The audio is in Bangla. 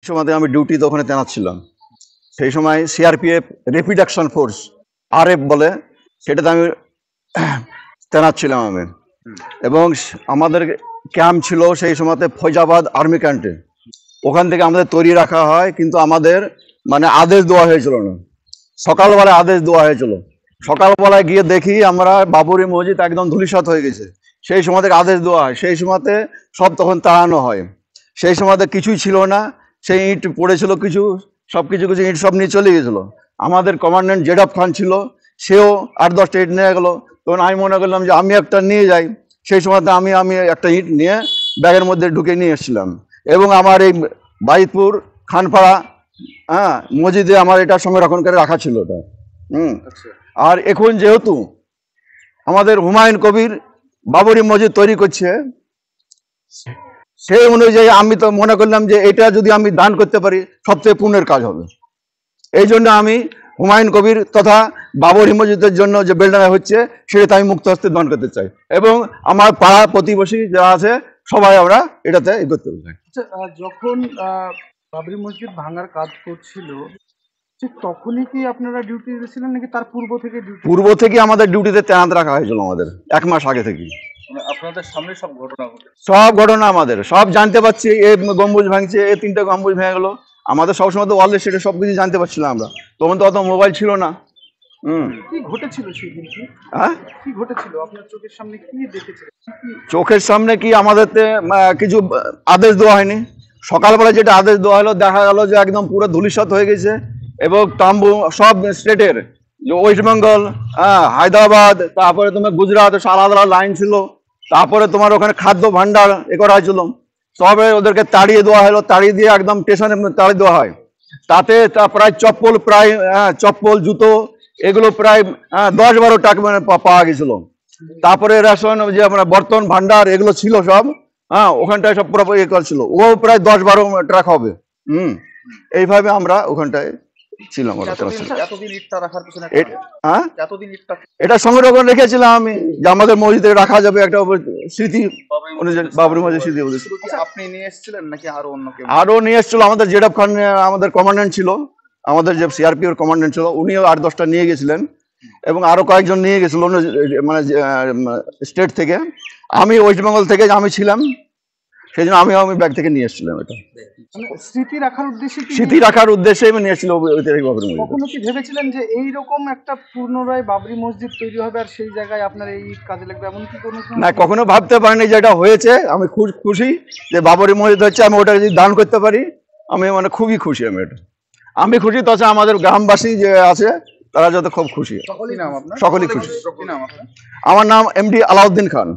সময়তে আমি ডিউটিতে ওখানে তৈনাত ছিলাম। সেই সময় CRPF rapid action force RF বলে, সেটাতে আমি তৈনাত ছিলাম আমি। এবং আমাদের ক্যাম্প ছিল সেই সময়তে ফৈজাবাদ আর্মি ক্যাম্পে। ওখান থেকে আমাদের তৈরি রাখা হয়, কিন্তু আমাদের মানে আদেশ দেওয়া হয়েছিল না। সকালবেলায় আদেশ দেওয়া হয়েছিল, সকালবেলায় গিয়ে দেখি আমরা বাবরি মসজিদ একদম ধূলিসাৎ হয়ে গেছে। সেই সময় থেকে আদেশ দেওয়া হয়, সেই সময়তে সব তখন তাড়ানো হয়। সেই সময়তে কিছুই ছিল না, সেই ইট পড়েছিল কিছু, সব কিছু কিছু ইট সব নিয়ে চলে গেছিল। আমাদের কমান্ড্যান্ট জেডাব খান ছিল, সেও 8-10টা ইট নিয়ে গেলো। তখন আমি মনে করলাম যে আমি একটা নিয়ে যাই। সেই সময়তে আমি একটা ইট নিয়ে ব্যাগের মধ্যে ঢুকে নিয়ে এসেছিলাম। এবং আমার এই বাইতপুর খানপাড়া মসজিদে আমার এটা সংরক্ষণ করে রাখা ছিল ওটা। আর এখন যেহেতু আমাদের হুমায়ুন কবির বাবরি মসজিদ তৈরি করছে, সেই অনুযায়ী আমি তো মনে করলাম যে এটা যদি আমি দান করতে পারি সবচেয়ে পুণ্যের কাজ হবে। এই জন্য আমি হুমায়ুন কবির তথা বাবরি মসজিদের জন্য যে বেলডাঙ্গা হচ্ছে সেটাতে আমি মুক্ত হস্তে দান করতে চাই, এবং আমার পাড়া প্রতিবেশী যারা আছে সবাই আমরা এটাতে করতে চাই। যখন বাবরি মসজিদ ভাঙার কাজ করছিল ঠিক তখনই কি আপনারা ডিউটি দিয়েছিলেন নাকি তার পূর্ব থেকে? পূর্ব থেকে আমাদের ডিউটিতে তৈনাত রাখা হয়েছিল, আমাদের 1 মাস আগে থেকে। আপনাদের সামনে সব ঘটনা আমাদের সব জানতে পারছি। এ গম্বুজ ভাঙছে, এ 3টা গম্বুজ ভেঙে গেলো, আমাদের সবসময় তো ওয়ার্ল্ড সেটা সবকিছু জানতে পারছিলাম আমরা। তখন তো অত মোবাইল ছিল না। কি ঘটেছিল সেই দিন? কি ঘটেছিল আপনার চোখের সামনে? কি দেখেছিলেন? চোখের সামনে কি আমাদের কিছু আদেশ দেওয়া হয়নি। সকালবেলা যেটা আদেশ দেওয়া হলো, দেখা গেল যে একদম পুরো ধূলিসাৎ হয়ে গেছে। এবং তাম্বু সব স্টেটের, যে ওয়েস্ট বেঙ্গল, হায়দ্রাবাদ, তারপরে তোমার গুজরাট, আলাদা আলাদা লাইন ছিল। তারপরে তোমার ওখানে খাদ্য ভান্ডার করা হয়েছিল, তবে ওদেরকে তাড়িয়ে দেওয়া হলো। তাড়িয়ে দিয়ে একদম স্টেশনে তাড়িয়ে দেওয়া হয়। তাতে প্রায় চপ্পল জুতো এগুলো প্রায় 10-12 টাকা মানে পাওয়া গেছিল। তারপরে রেশন, যে আমরা বর্তন ভান্ডার এগুলো ছিল সব, ওখানটায় সব পুরো ইয়ে করছিল। ও প্রায় 10-12 ট্রাক হবে। এইভাবে আমরা ওখানটায় ছিলাম। এটা সংরক্ষণ রেখেছিলাম আমি, যে আমাদের মসজিদে রাখা যাবে একটা স্মৃতি অনুযায়ী, বাবরি মসজিদ স্মৃতি। আপনি নিয়ে এসেছিলেন নাকি আরো অন্য কেউ? আরো নিয়ে এসেছিল, আমাদের জেডাব খান আমাদের কমান্ড্যান্ট ছিল, আমাদের যে সিআরপিএফ কমান্ড্যান্ট ছিল, উনিও 8-10টা নিয়ে গেছিলেন। এবং আরো কয়েকজন নিয়ে গেছিল অন্য মানে স্টেট থেকে। আমি ওয়েস্ট বেঙ্গল থেকে আমি ছিলাম, সেই জন্য আমি ব্যাগ থেকে নিয়ে এসেছিলাম। এটা স্মৃতি রাখার উদ্দেশ্যে, স্মৃতি রাখার উদ্দেশ্যে আমি নিয়ে এসেছিলাম। কখনো কি ভেবেছিলেন যে এইরকম একটা পুনরায় বাবরি মসজিদ তৈরি হবে আর সেই জায়গায় আপনার এই কাজে লাগবে, এমন কি কোনো? না, কখনো ভাবতে পারিনি যে এটা হয়েছে। আমি খুব খুশি যে বাবরি মসজিদ হচ্ছে, আমি ওটা যদি দান করতে পারি আমি মানে খুবই খুশি। আমি খুশি, তাছাড়া আমাদের গ্রামবাসী যে আছে তারা যত খুব খুশি, সকলেই খুশি। আমার নাম এমডি আলাউদ্দিন খান।